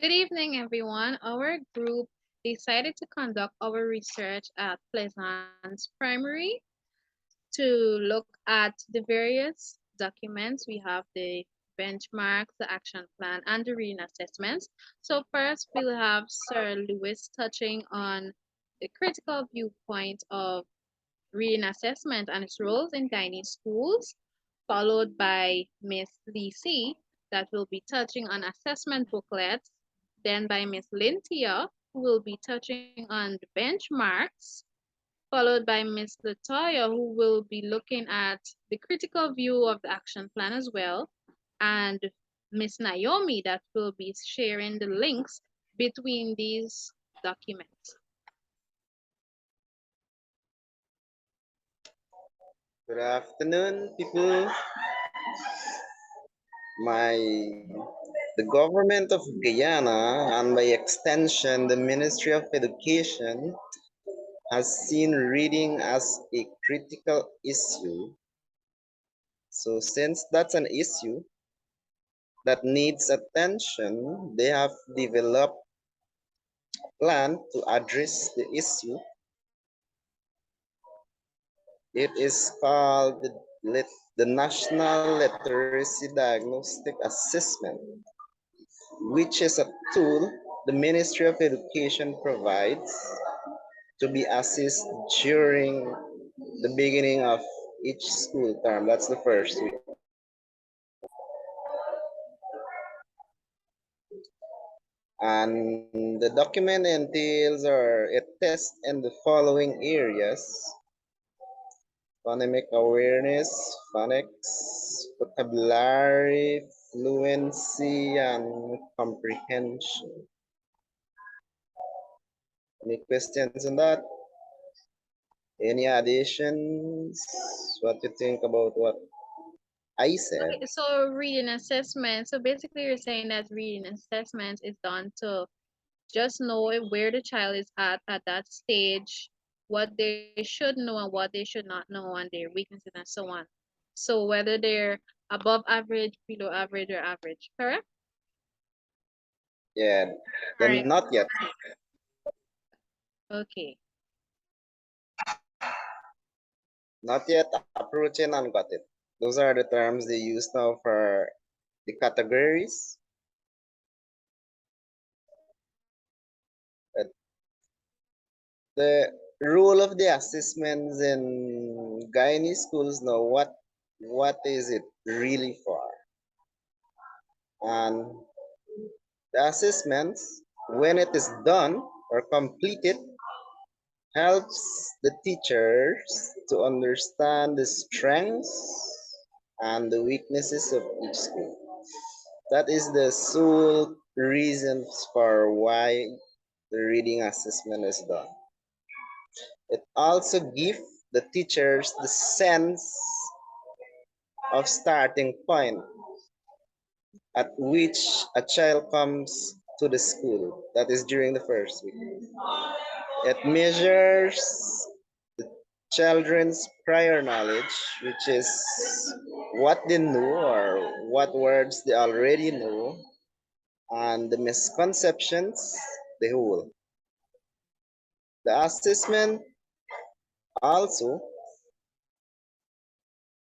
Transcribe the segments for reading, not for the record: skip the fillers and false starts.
Good evening, everyone. Our group decided to conduct our research at Pleasance Primary to look at the various documents. We have the benchmarks, the action plan, and the reading assessments. So first, we'll have Sir Lewis touching on the critical viewpoint of reading assessment and its roles in guiding schools, followed by Miss Lisi, that will be touching on assessment booklets, then by Miss Lintia, who will be touching on the benchmarks, followed by Miss Latoya, who will be looking at the critical view of the action plan as well, and Miss Naomi, that will be sharing the links between these documents. Good afternoon, people. My the government of Guyana and by extension the Ministry of Education has seen reading as a critical issue. So since that's an issue that needs attention, they have developed a plan to address the issue. It is called the National Literacy Diagnostic Assessment, which is a tool the Ministry of Education provides to be assessed during the beginning of each school term. That's the first week. And the document entails or it tests in the following areas: phonemic awareness, phonics, vocabulary, fluency, and comprehension. Any questions on that? Any additions? What you think about what I said? Okay, so reading assessment. So basically, you're saying that reading assessment is done to just know where the child is at that stage, what they should know and what they should not know, and their weaknesses and so on. So whether they're above average, below average, or average, correct? Yeah, All then right. not yet. Okay. Not yet approaching and got it. Those are the terms they use now for the categories. But the role of the assessments in Guyanese schools now, what is it really for? And the assessments, when it is done or completed, helps the teachers to understand the strengths and the weaknesses of each school. That is the sole reason for why the reading assessment is done. It also gives the teachers the sense of starting point at which a child comes to the school. That is during the first week. It measures the children's prior knowledge, which is what they know or what words they already know, and the misconceptions they hold. The assessment also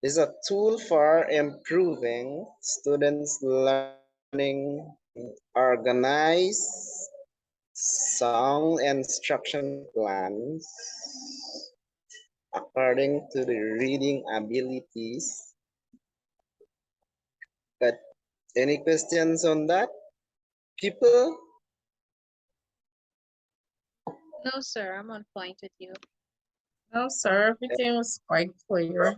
is a tool for improving students' learning, organize sound instruction plans according to the reading abilities. But any questions on that? People? No, sir, I'm on point with you. No, sir, everything was quite clear.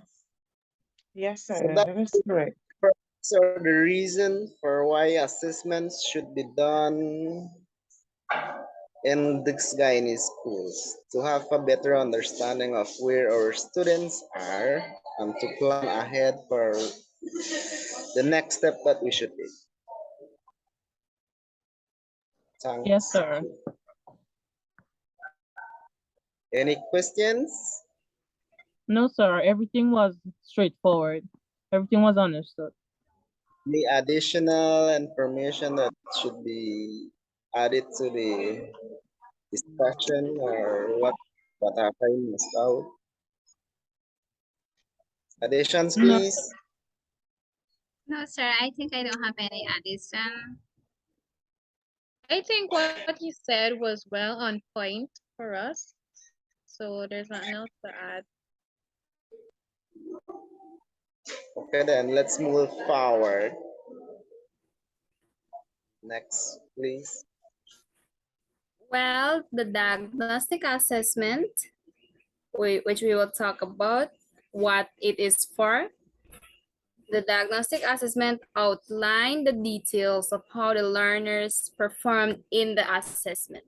Yes, So sir, that that is correct. are the reason for why assessments should be done in these Guyanese schools to have a better understanding of where our students are and to plan ahead for the next step that we should take. Yes, Thanks. sir. Any questions? No, sir, everything was straightforward. Everything was understood. Any additional information that should be add it to the discussion or what have I missed out? Additions, No. please. No, sir, I think I don't have any addition. I think what he said was well on point for us. So there's nothing else to add. Okay, then let's move forward. Next, please. Well, the diagnostic assessment, which we will talk about what it is for. The diagnostic assessment outlined the details of how the learners performed in the assessment.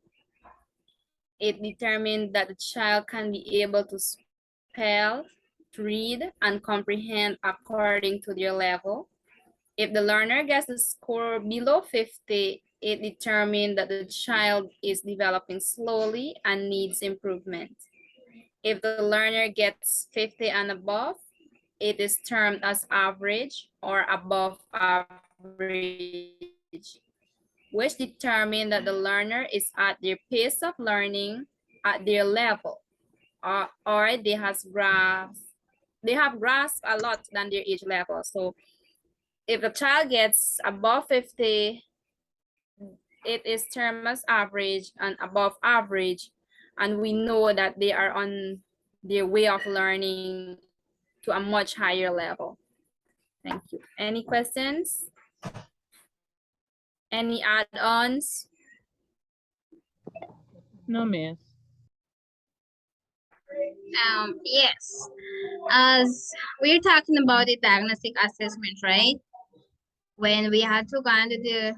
It determined that the child can be able to spell, read, and comprehend according to their level. If the learner gets a score below 50, it determined that the child is developing slowly and needs improvement. If the learner gets 50 and above, it is termed as average or above average, which determine that the learner is at their pace of learning at their level, or they have grasped a lot than their age level. So if a child gets above 50, it is termed as average and above average, and we know that they are on their way of learning to a much higher level. Thank you. Any questions? Any add-ons? No, miss. Yes, as we're talking about the diagnostic assessment, right? When we had to go into the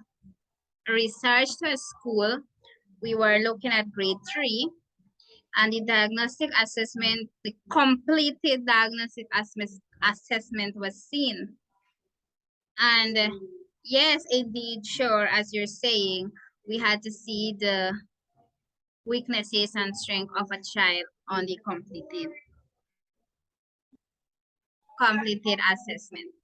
research to a school, we were looking at grade 3, and the diagnostic assessment, the completed diagnostic assessment was seen. And yes, indeed, sure, as you're saying, we had to see the weaknesses and strength of a child on the completed assessment.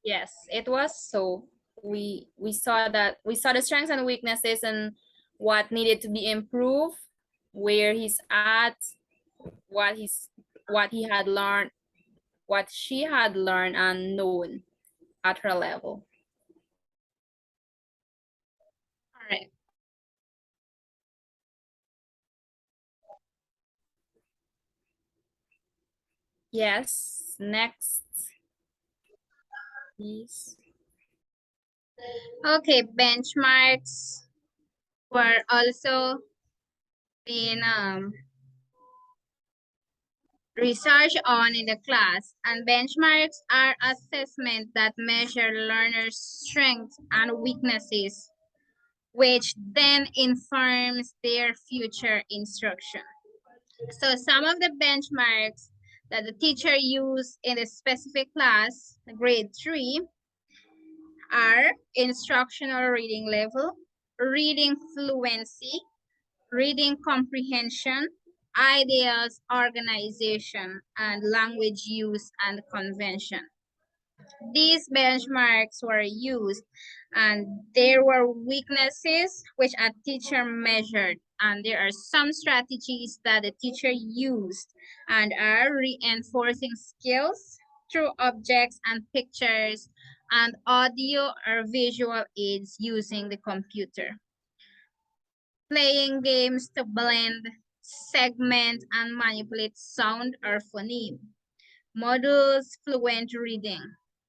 Yes, it was so. We saw the strengths and weaknesses and what needed to be improved, where he's at, what he had learned, what she had learned and known at her level. All right. Yes, next, please. Okay, benchmarks were also being researched on in the class, and benchmarks are assessments that measure learners' strengths and weaknesses, which then informs their future instruction. So some of the benchmarks that the teacher used in a specific class, grade 3, are instructional reading level, reading fluency, reading comprehension, ideas organization, and language use and convention. These benchmarks were used, and there were weaknesses which a teacher measured, and there are some strategies that the teacher used and are reinforcing skills through objects and pictures and audio or visual aids using the computer. Playing games to blend, segment, and manipulate sound or phoneme. Models fluent reading.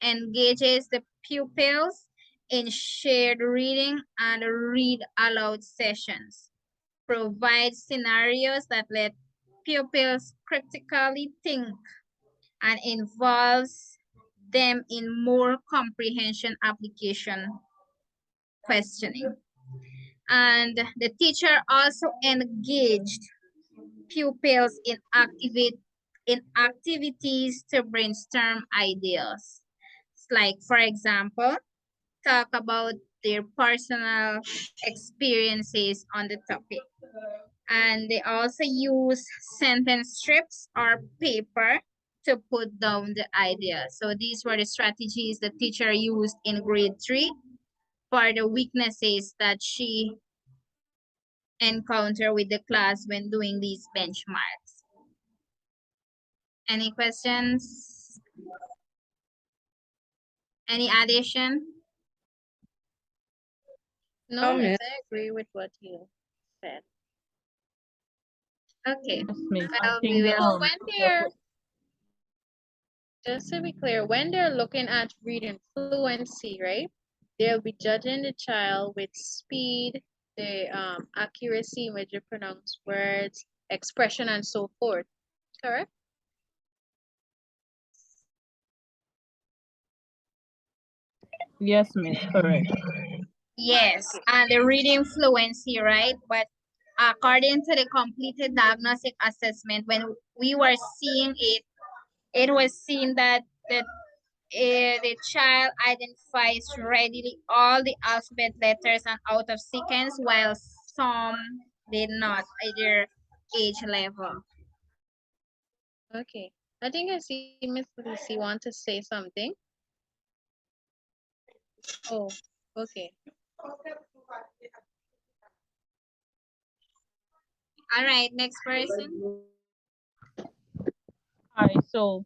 Engages the pupils in shared reading and read aloud sessions. Provides scenarios that let pupils critically think and involves them in more comprehension application questioning. And the teacher also engaged pupils in activities to brainstorm ideas. It's like, for example, talk about their personal experiences on the topic. And they also use sentence strips or paper to put down the idea. So these were the strategies the teacher used in grade 3 for the weaknesses that she encountered with the class when doing these benchmarks. Any questions? Any addition? No, miss. miss, I agree with what you said. Okay. Yes, miss. I Well, we think will. So when they're, just to be clear, when they're looking at reading fluency, right? They'll be judging the child with speed, the accuracy with your pronounced words, expression, and so forth. Correct? Yes, miss. Correct. Yes, the reading fluency, right? But according to the completed diagnostic assessment, when we were seeing it, it was seen that the child identifies readily all the alphabet letters and out of sequence, while some did not at their age level. Okay. I think I see Miss Lucy want to say something. Oh, okay. All right, next person. Hi. So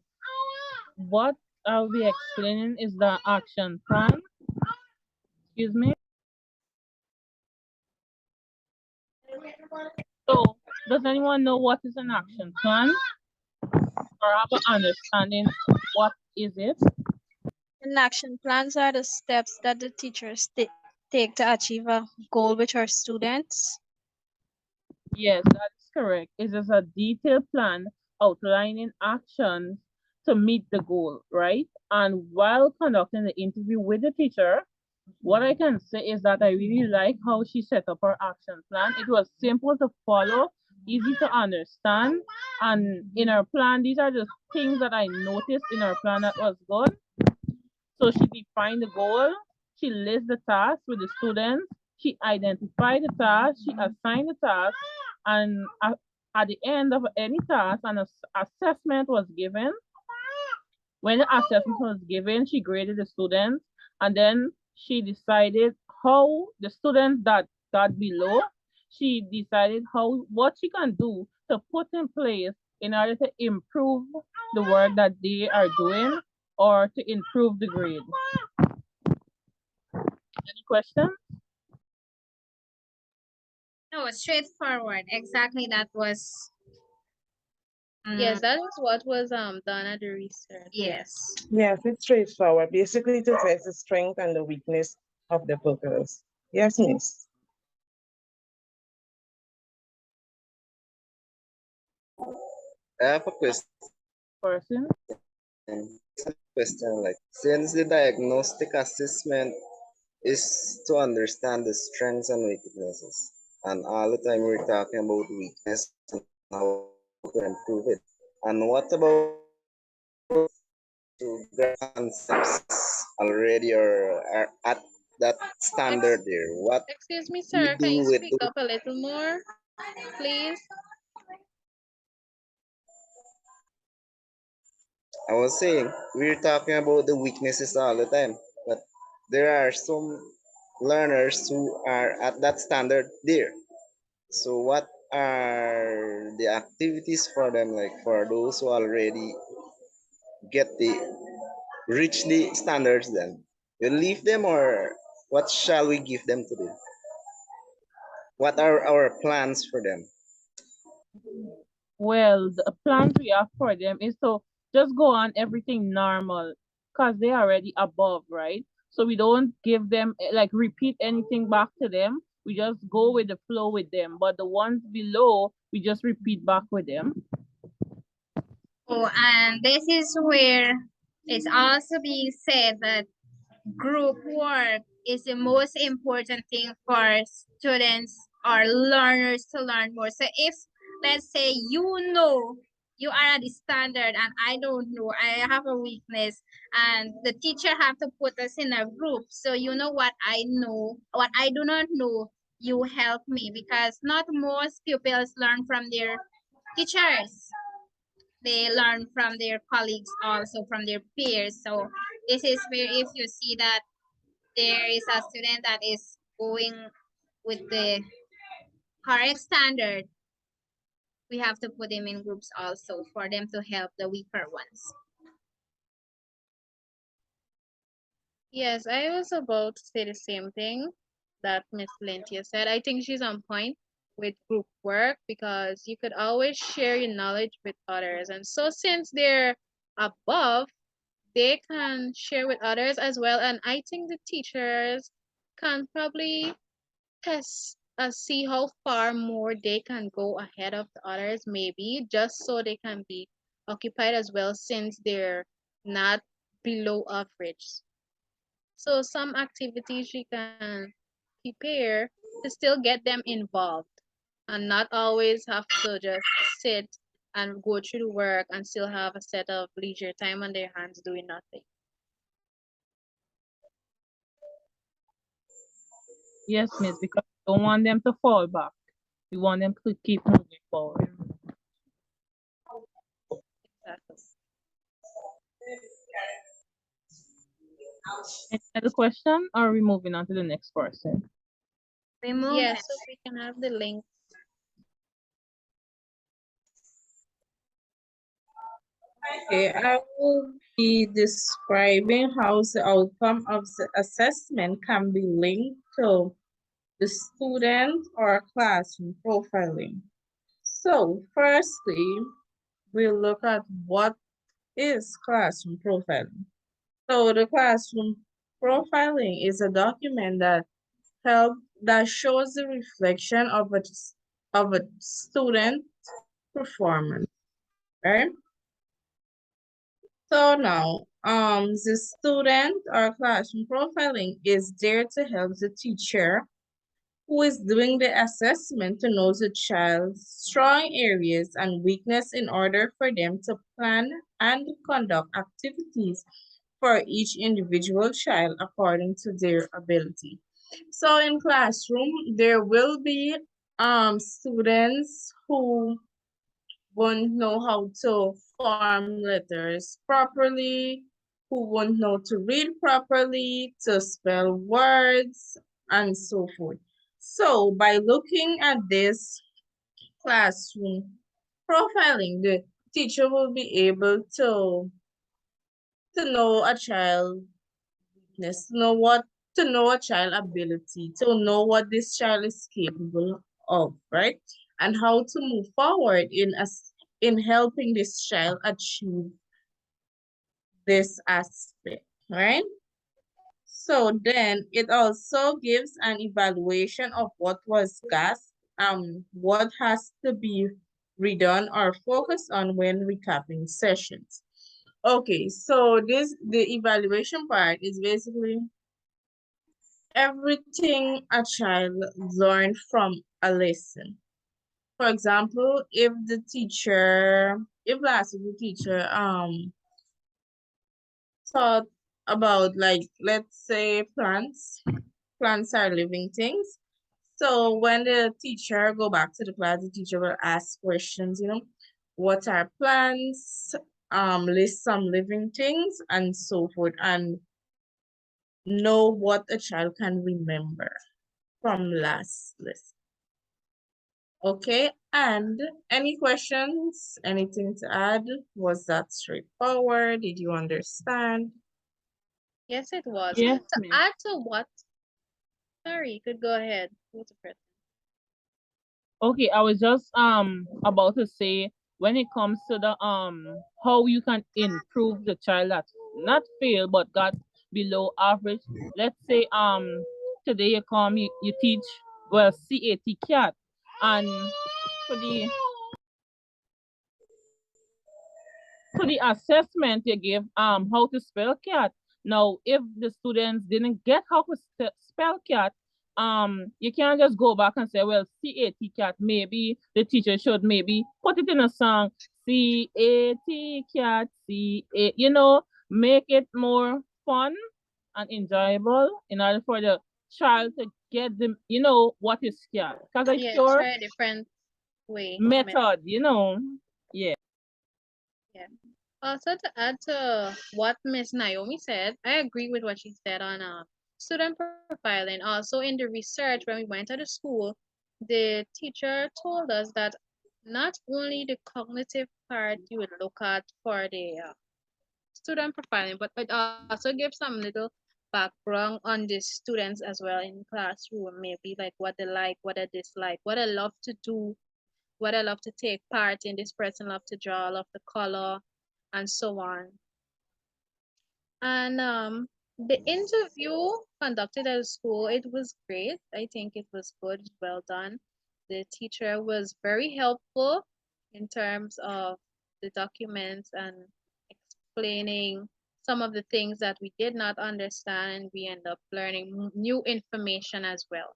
what I'll be explaining is the action plan. Excuse me. So does anyone know what is an action plan? Or have an understanding what is it? And action plans are the steps that the teachers take to achieve a goal with our students. Yes, that is correct. It is a detailed plan outlining actions to meet the goal, right? And while conducting the interview with the teacher, what I can say is that I really like how she set up her action plan. It was simple to follow, easy to understand, and in her plan, these are the things that I noticed in her plan that was good. So she defined the goal, she lists the tasks with the students, she identified the task, she assigned the task, and at the end of any task, an assessment was given. When the assessment was given, she graded the students, and then she decided how the students that got below, she decided what she can do to put in place in order to improve the work that they are doing or to improve the grade. Any questions? No, straightforward. Exactly, that was. Yes, that is what was done at the research. Yes. Yes, it's straightforward. Basically, to test the strength and the weakness of the pupils. Yes, miss. I have a Person? question like, since the diagnostic assessment is to understand the strengths and weaknesses, and all the time we're talking about weakness and how to improve it. And what about to grasp concepts already or are at that standard there? What Excuse me, do you sir. Can you do with speak up a little more, please? I was saying we're talking about the weaknesses all the time, but there are some learners who are at that standard there. So what are the activities for them, like for those who already get the reach the standards? Then we leave them, or what shall we give them to do? What are our plans for them? Well, the plans we have for them is to just go on everything normal because they're already above, right? So we don't give them like repeat anything back to them. We just go with the flow with them. But the ones below, we just repeat back with them. Oh, and this is where it's also being said that group work is the most important thing for students or learners to learn more. So if, let's say, you are at the standard and I don't know, I have a weakness, and the teacher have to put us in a group. So you know what I know, what I do not know, you help me, because not most pupils learn from their teachers. they learn from their colleagues, also from their peers. So this is where if you see that there is a student that is going with the correct standard, we have to put them in groups also for them to help the weaker ones. Yes, I was about to say the same thing that Miss Lentia said. I think she's on point with group work because you could always share your knowledge with others. And so since they're above, they can share with others as well. And I think the teachers can probably test see how far more they can go ahead of the others, maybe just so they can be occupied as well since they're not below average. So some activities you can prepare to still get them involved and not always have to just sit and go through the work and still have a set of leisure time on their hands doing nothing. Yes, miss, because we don't want them to fall back. We want them to keep moving forward. Exactly. Any other question, or are we moving on to the next person? Remove Yes, so we can have the link. Okay, I will be describing how the outcome of the assessment can be linked to the student or classroom profiling. So firstly, we'll look at what is classroom profiling. So the classroom profiling is a document that shows the reflection of a student performance, right? So now, the student or classroom profiling is there to help the teacher who is doing the assessment to know the child's strong areas and weakness in order for them to plan and conduct activities for each individual child according to their ability. So in classroom, there will be students who won't know how to form letters properly, who won't know to read properly, to spell words, and so forth. So by looking at this classroom profiling, the teacher will be able to know a child weakness, to know a child ability, to know what this child is capable of, right? And how to move forward in helping this child achieve this aspect, right? So then it also gives an evaluation of what was gasped, what has to be redone or focused on when recapping sessions. Okay, so the evaluation part is basically everything a child learned from a lesson. For example, if last week the teacher taught about, like, let's say plants are living things. So when the teacher go back to the class, the teacher will ask questions, what are plants, list some living things and so forth, and know what a child can remember from last list. Okay, and any questions, anything to add? Was that straightforward? Did you understand? Yes, it was. Yes, To miss. add to what? Sorry, you could go ahead. Who's the person? Okay, I was just about to say when it comes to the how you can improve the child that not fail but got below average. Let's say today you teach CAT cat, and for the assessment you give how to spell cat. Now if the students didn't get how to spell cat, you can't just go back and say, well, CAT cat, maybe the teacher should maybe put it in a song, CAT cat, make it more fun and enjoyable in order for the child to get them, what is cat. Because I'm Yeah, sure try a different way. method, yeah. Also, to add to what Miss Naomi said, I agree with what she said on student profiling. Also, in the research, when we went to the school, the teacher told us that not only the cognitive part you would look at for the student profiling, but it also gives some little background on the students as well in the classroom, maybe like what they dislike, what they love to do, what I love to take part in. This person love to draw, love the color, and so on. And the interview conducted at school, it was great. I think it was good, well done. The teacher was very helpful in terms of the documents and explaining some of the things that we did not understand, and we end up learning new information as well.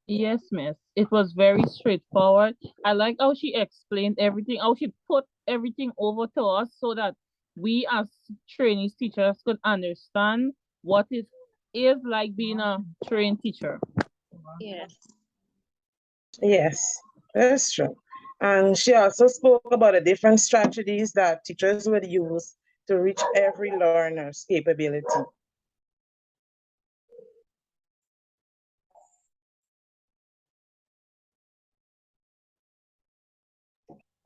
Yes, miss. It was very straightforward. I like how she explained everything, how she put everything over to us so that we as trainees teachers could understand what it is like being a trained teacher. Yes. Yes, that's true. And she also spoke about the different strategies that teachers would use to reach every learner's capability.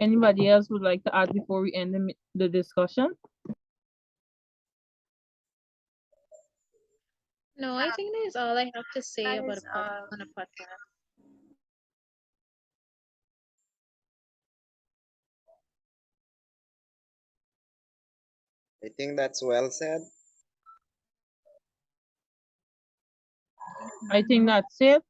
Anybody else would like to add before we end the discussion? No, I think that is all I have to say That about is on a podcast. I think that's well said. I think that's it.